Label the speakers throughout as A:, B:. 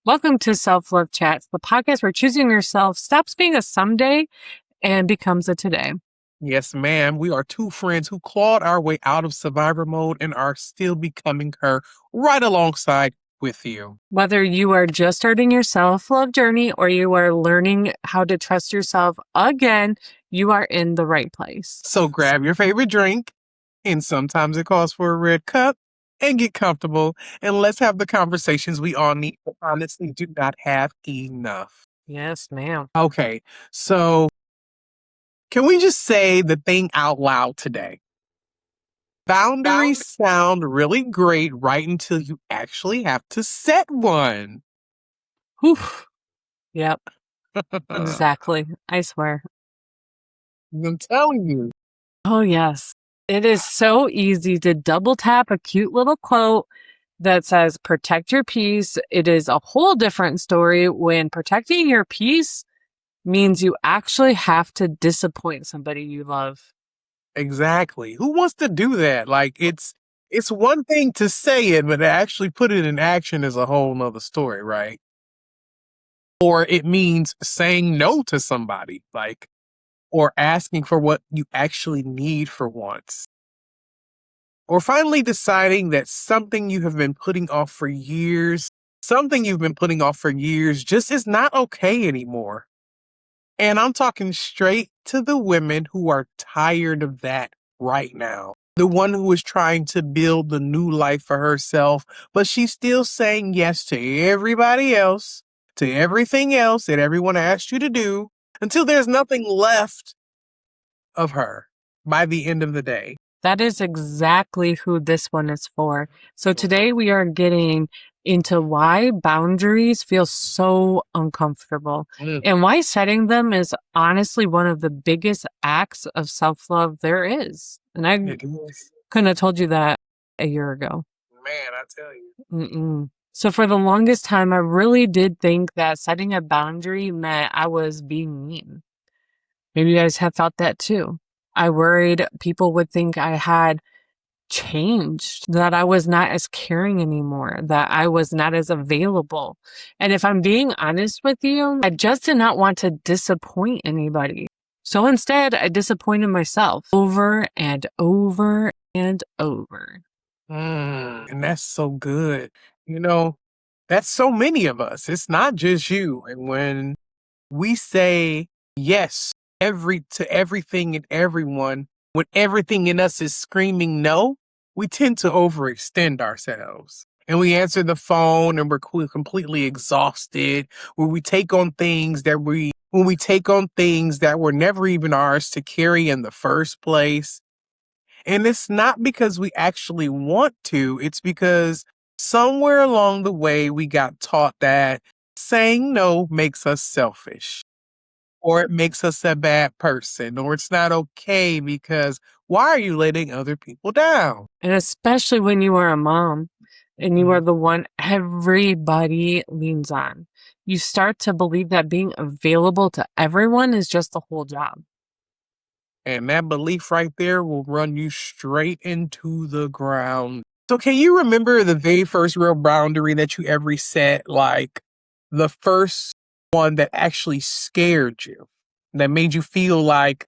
A: Welcome to Self-Love Chats, the podcast where choosing yourself stops being a someday and becomes a today.
B: Yes, ma'am. We are two friends who clawed our way out of survivor mode and are still becoming her right alongside with you.
A: Whether you are just starting your self-love journey or you are learning how to trust yourself again, you are in the right place.
B: So grab your favorite drink, and sometimes it calls for a red cup, and get comfortable, and let's have the conversations we all need but honestly do not have enough.
A: Yes, ma'am.
B: Okay, so can we just say the thing out loud today? Boundaries sound really great right until you actually have to set one.
A: Whew. Yep, exactly. I swear.
B: I'm telling you.
A: Oh, yes. It is so easy to double tap a cute little quote that says, protect your peace. It is a whole different story when protecting your peace means you actually have to disappoint somebody you love.
B: Exactly. Who wants to do that? Like it's one thing to say it, but to actually put it in action is a whole nother story, right? Or it means saying no to somebody, like, or asking for what you actually need for once. Or finally deciding that something you have been putting off for years, just is not okay anymore. And I'm talking straight to the women who are tired of that right now. The one who is trying to build the new life for herself, but she's still saying yes to everybody else, to everything else that everyone asked you to do, until there's nothing left of her by the end of the day.
A: That is exactly who this one is for. So today we are getting into why boundaries feel so uncomfortable and why setting them is honestly one of the biggest acts of self-love there is. And I couldn't have told you that a year ago.
B: Man, I tell you.
A: Mm-mm. So for the longest time, I really did think that setting a boundary meant I was being mean. Maybe you guys have felt that too. I worried people would think I had changed, that I was not as caring anymore, that I was not as available. And if I'm being honest with you, I just did not want to disappoint anybody. So instead, I disappointed myself over and over and over.
B: And that's so good. You know, that's so many of us. It's not just you. And when we say yes to everything and everyone, when everything in us is screaming no, we tend to overextend ourselves. And we answer the phone and we're completely exhausted. When we take on things that were never even ours to carry in the first place. And it's not because we actually want to, it's because somewhere along the way we got taught that saying no makes us selfish, or it makes us a bad person, or it's not okay because why are you letting other people down?
A: And especially when you are a mom and you are the one everybody leans on, you start to believe that being available to everyone is just the whole job.
B: And that belief right there will run you straight into the ground. So can you remember the very first real boundary that you ever set? Like the first one that actually scared you, that made you feel like,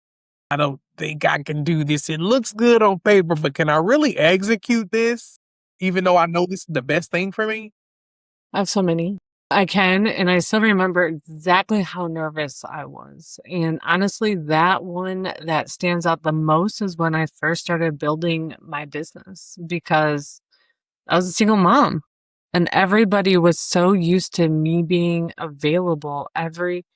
B: I don't think I can do this. It looks good on paper, but can I really execute this? Even though I know this is the best thing for me?
A: I have so many. I can, and I still remember exactly how nervous I was. And honestly, that one that stands out the most is when I first started building my business because I was a single mom and everybody was so used to me being available every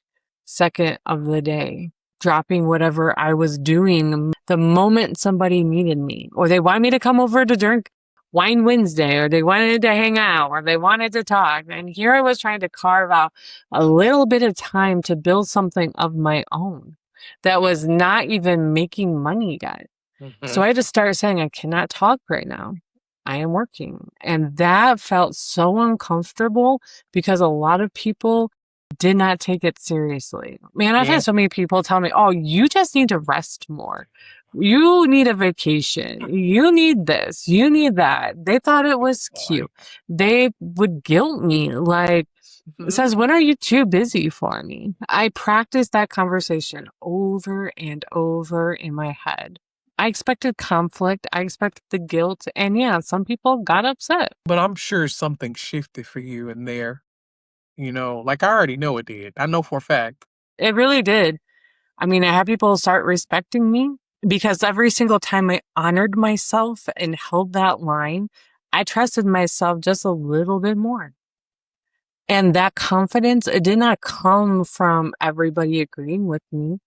A: second of the day, dropping whatever I was doing the moment somebody needed me, or they wanted me to come over to drink Wine Wednesday, or they wanted to hang out, or they wanted to talk. And here I was trying to carve out a little bit of time to build something of my own that was not even making money yet. So I had to start saying, I cannot talk right now. I am working. And that felt so uncomfortable because a lot of people did not take it seriously. Man, I've had so many people tell me, oh, you just need to rest more. You need a vacation. You need this. You need that. They thought it was cute. They would guilt me like, It says, when are you too busy for me? I practiced that conversation over and over in my head. I expected conflict. I expected the guilt. And yeah, some people got upset.
B: But I'm sure something shifted for you in there. Like I already know it did. I know for a fact.
A: It really did. I mean, I had people start respecting me because every single time I honored myself and held that line, I trusted myself just a little bit more. And that confidence, it did not come from everybody agreeing with me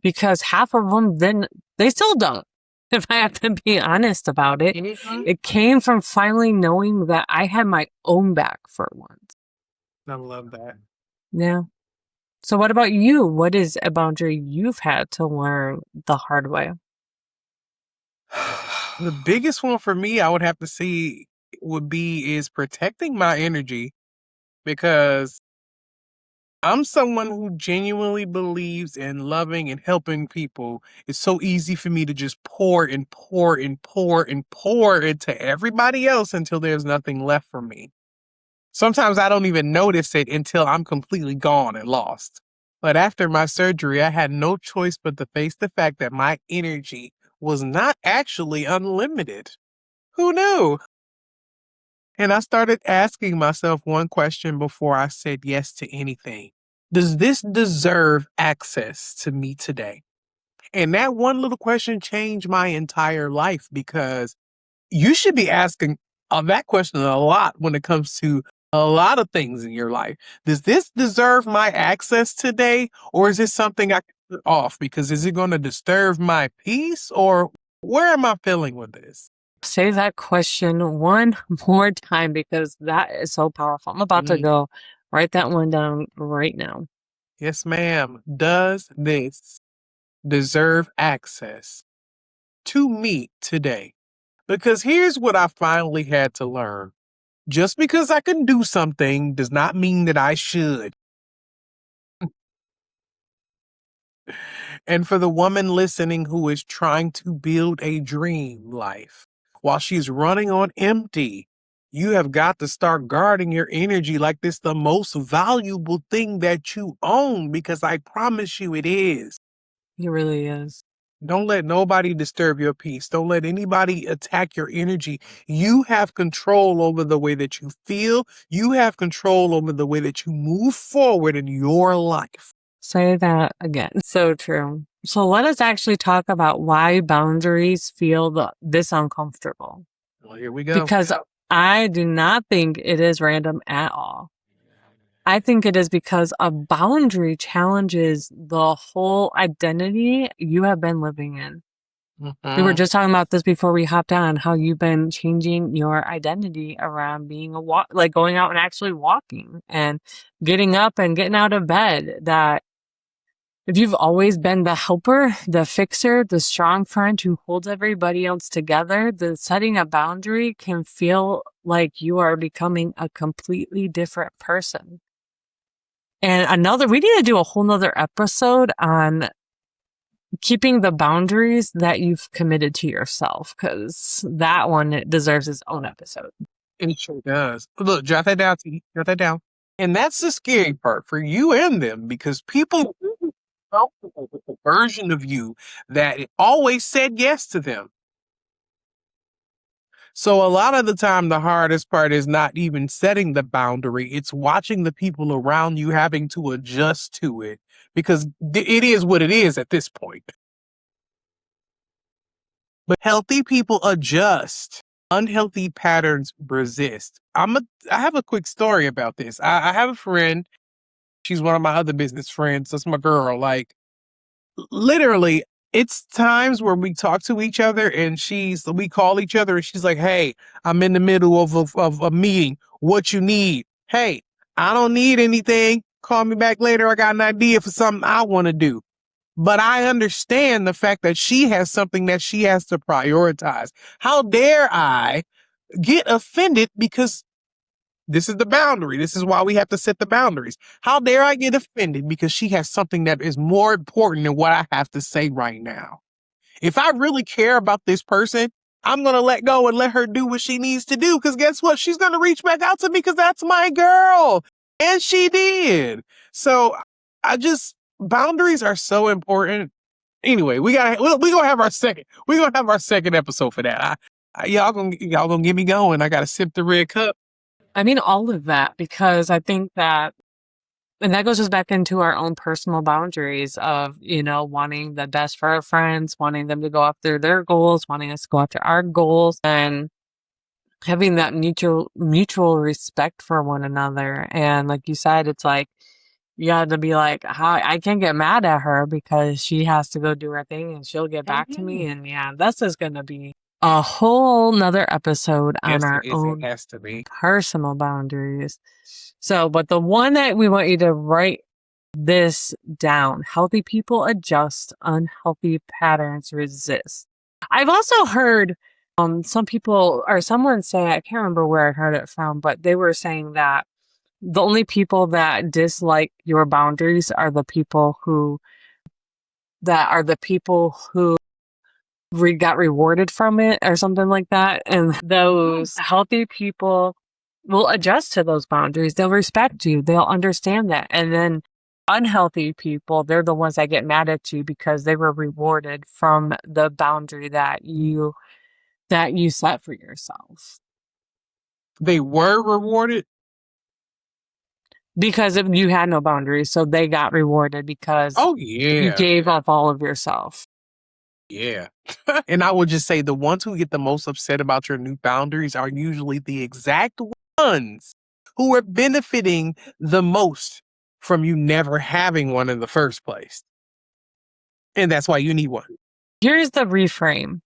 A: because half of them then they still don't. If I have to be honest about it, it came from finally knowing that I had my own back for once.
B: I love that.
A: Yeah. So what about you? What is a boundary you've had to learn the hard way?
B: The biggest one for me, I would have to say, is protecting my energy because I'm someone who genuinely believes in loving and helping people. It's so easy for me to just pour and pour and pour and pour into everybody else until there's nothing left for me. Sometimes I don't even notice it until I'm completely gone and lost. But after my surgery, I had no choice but to face the fact that my energy was not actually unlimited. Who knew? And I started asking myself one question before I said yes to anything. Does this deserve access to me today? And that one little question changed my entire life because you should be asking that question a lot when it comes to a lot of things in your life. Does this deserve my access today? Or is this something I can put off? Because is it going to disturb my peace? Or where am I feeling with this?
A: Say that question one more time because that is so powerful. I'm about to go write that one down right now.
B: Yes, ma'am. Does this deserve access to me today? Because here's what I finally had to learn. Just because I can do something does not mean that I should. And for the woman listening who is trying to build a dream life while she's running on empty, you have got to start guarding your energy like this the most valuable thing that you own because I promise you it is.
A: It really is.
B: Don't let nobody disturb your peace. Don't let anybody attack your energy. You have control over the way that you feel. You have control over the way that you move forward in your life.
A: Say that again. So true. So let us actually talk about why boundaries feel this uncomfortable.
B: Well, here we go.
A: Because I do not think it is random at all. I think it is because a boundary challenges the whole identity you have been living in. We were just talking about this before we hopped on, how you've been changing your identity around being like going out and actually walking and getting up and getting out of bed. That if you've always been the helper, the fixer, the strong friend who holds everybody else together, the setting a boundary can feel like you are becoming a completely different person. And we need to do a whole nother episode on keeping the boundaries that you've committed to yourself, because that one deserves its own episode.
B: It sure does. Look, jot that down. Jot that down. And that's the scary part for you and them because people comfortable with the version of you that always said yes to them. So a lot of the time, the hardest part is not even setting the boundary. It's watching the people around you having to adjust to it because it is what it is at this point. But healthy people adjust. Unhealthy patterns resist. I have a quick story about this. I have a friend. She's one of my other business friends. That's my girl. Like, literally, it's times where we talk to each other and we call each other and she's like, hey, I'm in the middle of a meeting. What you need? Hey, I don't need anything. Call me back later. I got an idea for something I want to do. But I understand the fact that she has something that she has to prioritize. How dare I get offended because this is the boundary. This is why we have to set the boundaries. How dare I get offended because she has something that is more important than what I have to say right now? If I really care about this person, I'm going to let go and let her do what she needs to do because guess what? She's going to reach back out to me because that's my girl. And she did. So boundaries are so important. Anyway, we're gonna have our second episode for that. Y'all gonna get me going. I gotta sip the red cup.
A: I mean, all of that, because I think that, and that goes just back into our own personal boundaries of, wanting the best for our friends, wanting them to go after their goals, wanting us to go after our goals, and having that mutual respect for one another. And like you said, it's like, you got to be like, how I can't get mad at her because she has to go do her thing and she'll get back to me. And yeah, this is going to be a whole nother episode on
B: Yes,
A: our
B: it is. It
A: own
B: has to be.
A: personal boundaries. So, but the one that we want you to write this down: healthy people adjust, unhealthy patterns resist. I've also heard some people or someone say, I can't remember where I heard it from, but they were saying that the only people that dislike your boundaries are the people who got rewarded from it or something like that. And those healthy people will adjust to those boundaries. They'll respect you. They'll understand that. And then unhealthy people, they're the ones that get mad at you because they were rewarded from the boundary that you set for yourself.
B: They were rewarded.
A: Because if you had no boundaries, so they got rewarded because you gave up all of yourself.
B: Yeah. And I would just say the ones who get the most upset about your new boundaries are usually the exact ones who are benefiting the most from you never having one in the first place. And that's why you need one.
A: Here's the reframe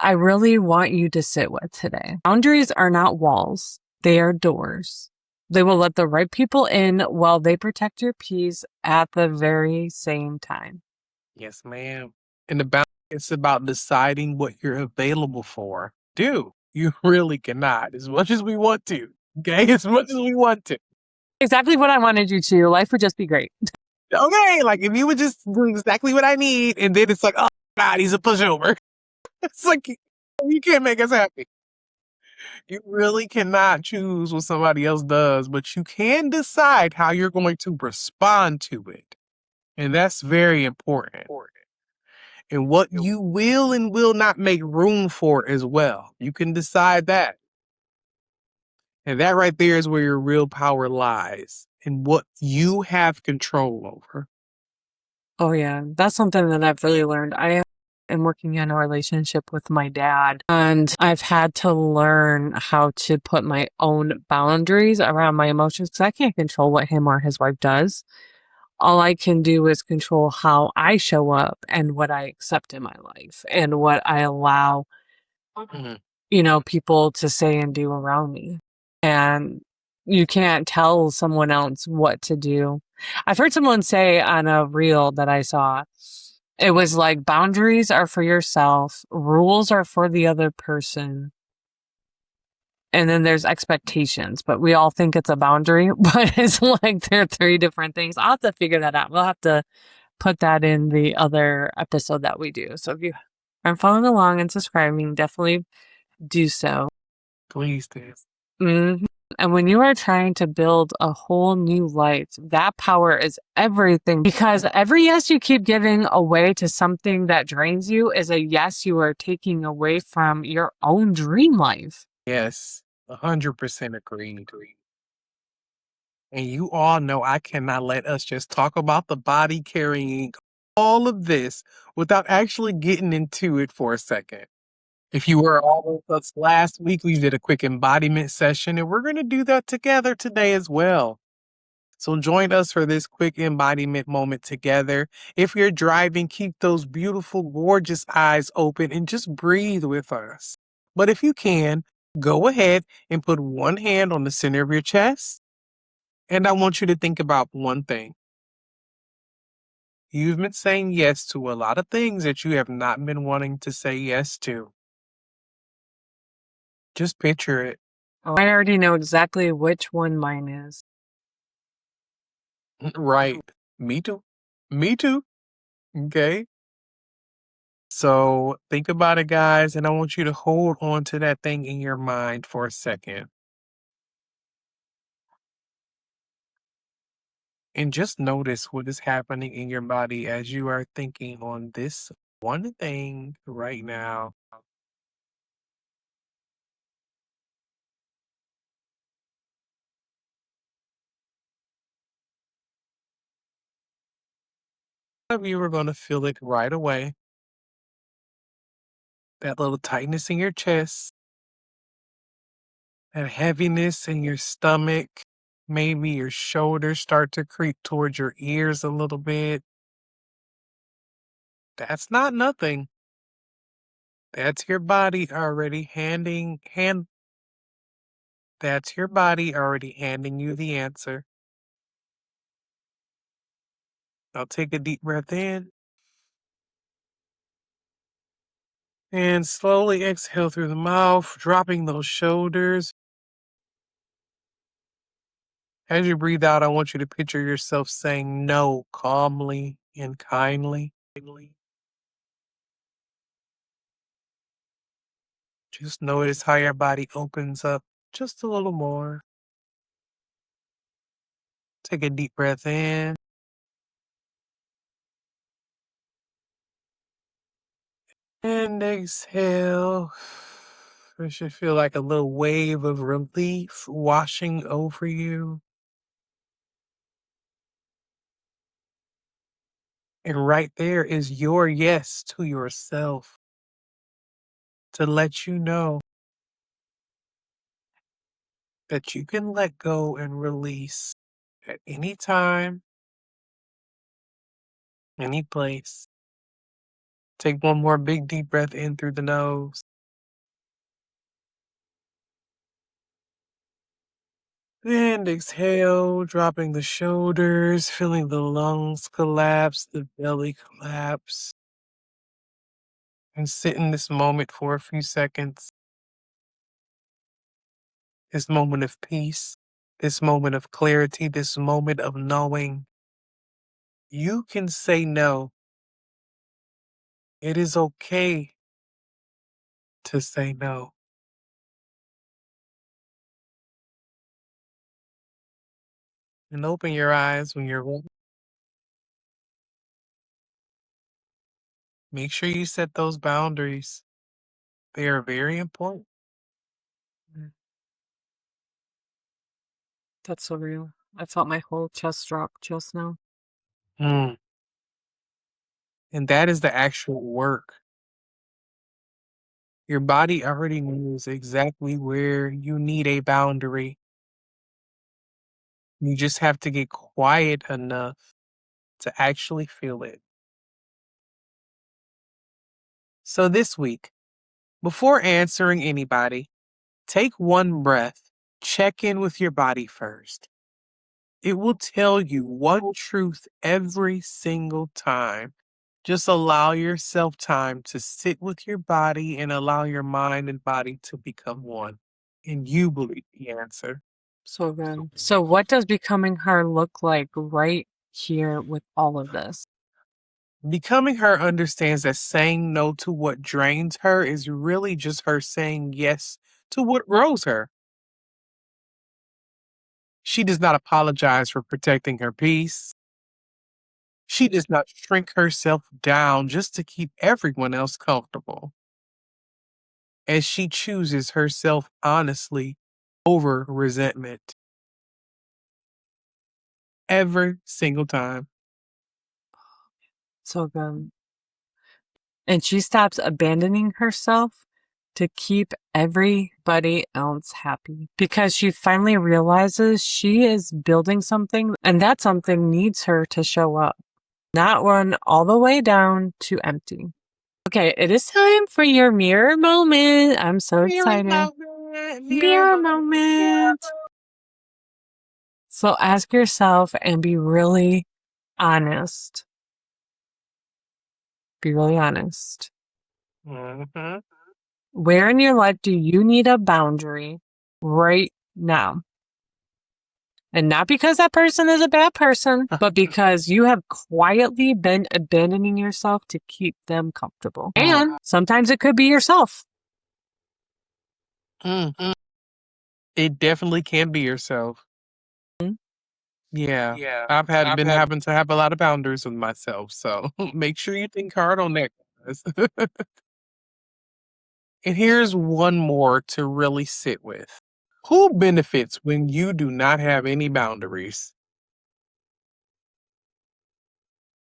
A: I really want you to sit with today. Boundaries are not walls, they are doors. They will let the right people in while they protect your peace at the very same time.
B: Yes, ma'am. And it's about deciding what you're available for. You really cannot, as much as we want to. Okay, as much as we want to.
A: Exactly what I wanted you to. Life would just be great.
B: Okay, like if you would just do exactly what I need, and then it's like, oh God, he's a pushover. It's like you can't make us happy. You really cannot choose what somebody else does, but you can decide how you're going to respond to it. And that's very important. And what you will and will not make room for as well. You can decide that. And that right there is where your real power lies and what you have control over.
A: Oh, yeah. That's something that I've really learned. I am working in a relationship with my dad, and I've had to learn how to put my own boundaries around my emotions because I can't control what him or his wife does. All I can do is control how I show up and what I accept in my life and what I allow,
B: Mhm.
A: people to say and do around me. And you can't tell someone else what to do. I've heard someone say on a reel that I saw, it was like boundaries are for yourself, rules are for the other person, and then there's expectations. But we all think it's a boundary, but it's like there are three different things. I'll have to figure that out. We'll have to put that in the other episode that we do. So if you aren't following along and subscribing, definitely do so.
B: Please do.
A: Mhm. And when you are trying to build a whole new life, that power is everything, because every yes you keep giving away to something that drains you is a yes you are taking away from your own dream life.
B: Yes, 100% agreed. And you all know I cannot let us just talk about the body carrying all of this without actually getting into it for a second. If you were all with us last week, we did a quick embodiment session, and we're going to do that together today as well. So join us for this quick embodiment moment together. If you're driving, keep those beautiful, gorgeous eyes open and just breathe with us. But if you can, go ahead and put one hand on the center of your chest. And I want you to think about one thing. You've been saying yes to a lot of things that you have not been wanting to say yes to. Just picture it.
A: Oh, I already know exactly which one mine is.
B: Right. Me too. Me too. Okay. So think about it, guys, and I want you to hold on to that thing in your mind for a second. And just notice what is happening in your body as you are thinking on this one thing right now. Some of you are going to feel it right away. That little tightness in your chest, that heaviness in your stomach. Maybe your shoulders start to creep towards your ears a little bit. That's not nothing. That's your body already that's your body already handing you the answer. Now take a deep breath in and slowly exhale through the mouth, dropping those shoulders. As you breathe out, I want you to picture yourself saying no calmly and kindly. Just notice how your body opens up just a little more. Take a deep breath in and exhale. It should feel like a little wave of relief washing over you. And right there is your yes to yourself to let you know that you can let go and release at any time, any place. Take one more big deep breath in through the nose. And exhale, dropping the shoulders, feeling the lungs collapse, the belly collapse. And sit in this moment for a few seconds. This moment of peace, this moment of clarity, this moment of knowing you can say no. It is okay to say no. And open your eyes when you're ready. Make sure you set those boundaries. They are very important.
A: Mm. That's so real. I felt my whole chest drop just now.
B: Mm. And that is the actual work. Your body already knows exactly where you need a boundary. You just have to get quiet enough to actually feel it. So this week, before answering anybody, take one breath, check in with your body first. It will tell you one truth every single time. Just allow yourself time to sit with your body and allow your mind and body to become one. And you believe the answer.
A: So good. So what does becoming her look like right here with all of this?
B: Becoming her understands that saying no to what drains her is really just her saying yes to what grows her. She does not apologize for protecting her peace. She does not shrink herself down just to keep everyone else comfortable. As she chooses herself honestly over resentment every single time.
A: So good. And she stops abandoning herself to keep everybody else happy because she finally realizes she is building something and that something needs her to show up, not run all the way down to empty. Okay, it is time for your mirror moment. I'm so excited. Mirror moment. So ask yourself and be really honest. Be really honest.
B: Mhm.
A: Where in your life do you need a boundary right now? And not because that person is a bad person, but because you have quietly been abandoning yourself to keep them comfortable. And sometimes it could be yourself.
B: Mm. It definitely can be yourself.
A: Mm.
B: Yeah, I've been having to have a lot of boundaries with myself, so make sure you think hard on that, guys. And here's one more to really sit with. Who benefits when you do not have any boundaries?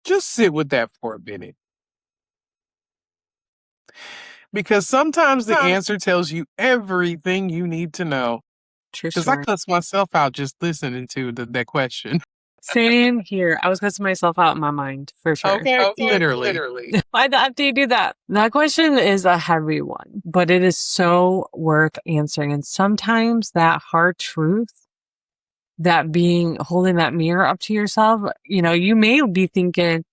B: Just sit with that for a minute. Because sometimes the answer tells you everything you need to know.
A: True
B: Because I
A: story.
B: cuss myself out just listening to that question.
A: Same here. I was cussing myself out in my mind for sure.
B: Okay, literally.
A: After you do that? That question is a heavy one, but it is so worth answering. And sometimes that hard truth, that being holding that mirror up to yourself, you may be thinking,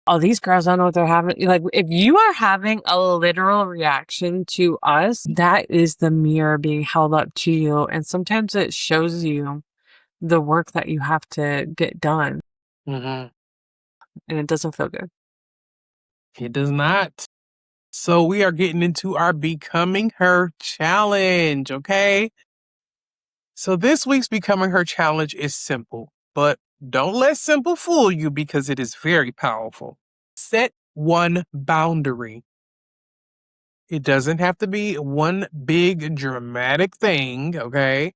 A: oh, these girls don't know what they're having. Like, if you are having a literal reaction to us, that is the mirror being held up to you. And sometimes it shows you the work that you have to get done,
B: Hmm.
A: and it doesn't feel good.
B: It does not. So we are getting into our Becoming Her challenge, okay? So this week's Becoming Her challenge is simple, but don't let simple fool you because it is very powerful. Set one boundary. It doesn't have to be one big dramatic thing, okay?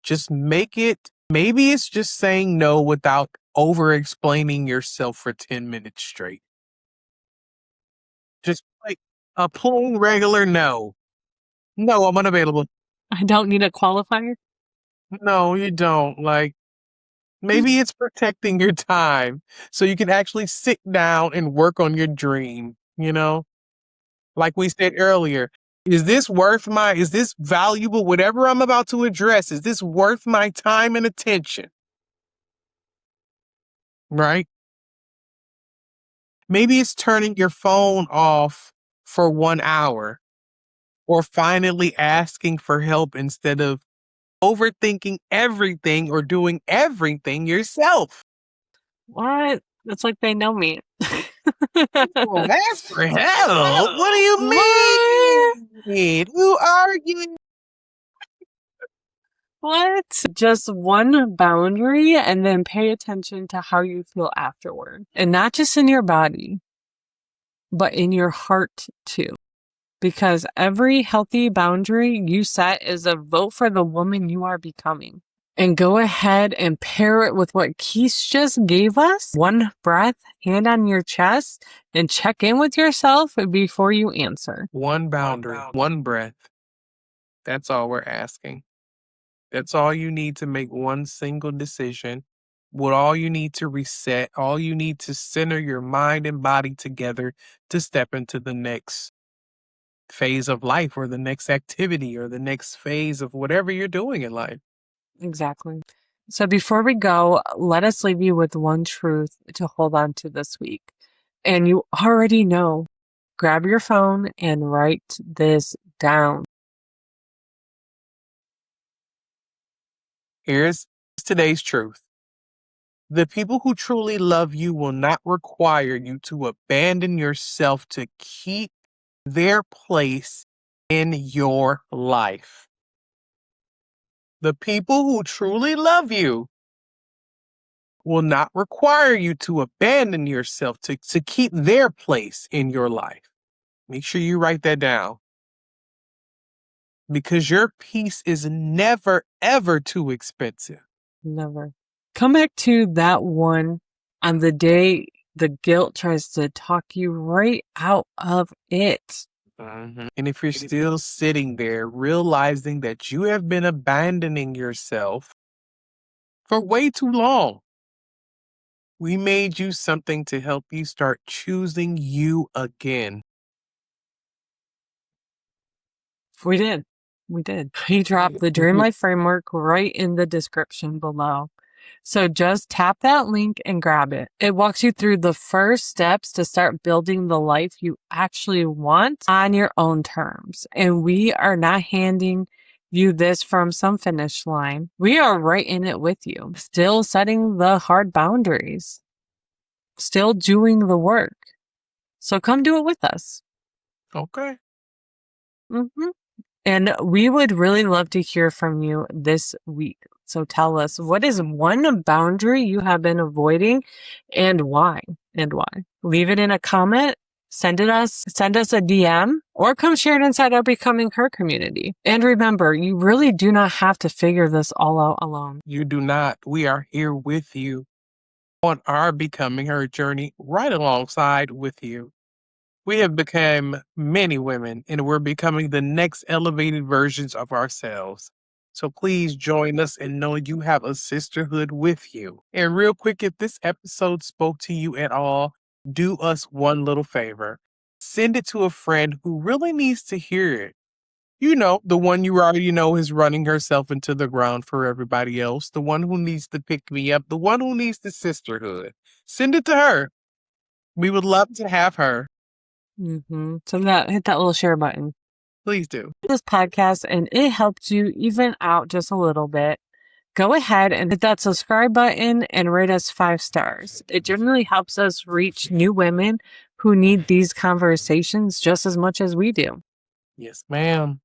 B: Just make it, maybe it's just saying no without over explaining yourself for 10 minutes straight. Just like a plain regular no. No, I'm unavailable.
A: I don't need a qualifier.
B: No, you don't. Like, maybe it's protecting your time so you can actually sit down and work on your dream? Like we said earlier, is this valuable? Whatever I'm about to address, is this worth my time and attention? Right? Maybe it's turning your phone off for 1 hour or finally asking for help instead of overthinking everything or doing everything yourself.
A: What? It's like they know me.
B: Well, ask for help? What do
A: What?
B: you mean? Who are you?
A: What? Just one boundary and then pay attention to how you feel afterward. And not just in your body, but in your heart too. Because every healthy boundary you set is a vote for the woman you are becoming. And go ahead and pair it with what Keith just gave us. One breath, hand on your chest, and check in with yourself before you answer.
B: One boundary, one breath. That's all we're asking. That's all you need to make one single decision. What all you need to reset, all you need to center your mind and body together to step into the next phase of life or the next activity or the next phase of whatever you're doing in life.
A: Exactly. So before we go, let us leave you with one truth to hold on to this week. And you already know, grab your phone and write this down.
B: Here's today's truth. The people who truly love you will not require you to abandon yourself to keep their place in your life. The people who truly love you will not require you to abandon yourself to keep their place in your life. Make sure you write that down because your peace is never, ever too expensive.
A: Never. Come back to that one on the day the guilt tries to talk you right out of it.
B: Mhm. And if you're still sitting there realizing that you have been abandoning yourself for way too long, we made you something to help you start choosing you again.
A: We did. We did. We dropped the Dream Life framework right in the description below. So just tap that link and grab it. It walks you through the first steps to start building the life you actually want on your own terms. And we are not handing you this from some finish line. We are right in it with you, still setting the hard boundaries, still doing the work. So come do it with us.
B: Okay.
A: And we would really love to hear from you this week. So tell us, what is one boundary you have been avoiding and why? And why? Leave it in a comment, send us a DM, or come share it inside our Becoming Her community. And remember, you really do not have to figure this all out alone.
B: You do not. We are here with you on our Becoming Her journey, right alongside with you. We have become many women, and we're becoming the next elevated versions of ourselves. So please join us and know you have a sisterhood with you. And real quick, if this episode spoke to you at all, do us one little favor. Send it to a friend who really needs to hear it. You know, the one you already know is running herself into the ground for everybody else, the one who needs to pick me up, the one who needs the sisterhood. Send it to her. We would love to have her.
A: So hit that little share button.
B: Please do.
A: This podcast and it helped you even out just a little bit, go ahead and hit that subscribe button and rate us 5 stars. It generally helps us reach new women who need these conversations just as much as we do.
B: Yes, ma'am.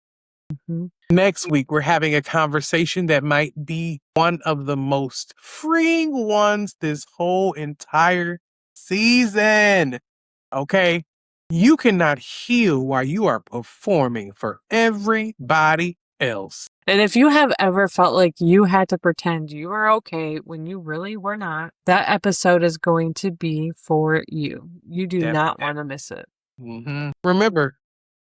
B: Next week, we're having a conversation that might be one of the most freeing ones this whole entire season. Okay? You cannot heal while you are performing for everybody else.
A: And if you have ever felt like you had to pretend you were okay when you really were not, that episode is going to be for you. You do not want to miss it.
B: Remember,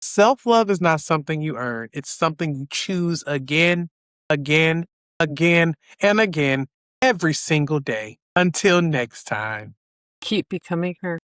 B: self-love is not something you earn. It's something you choose again, again, again, and again every single day. Until next time.
A: Keep becoming her.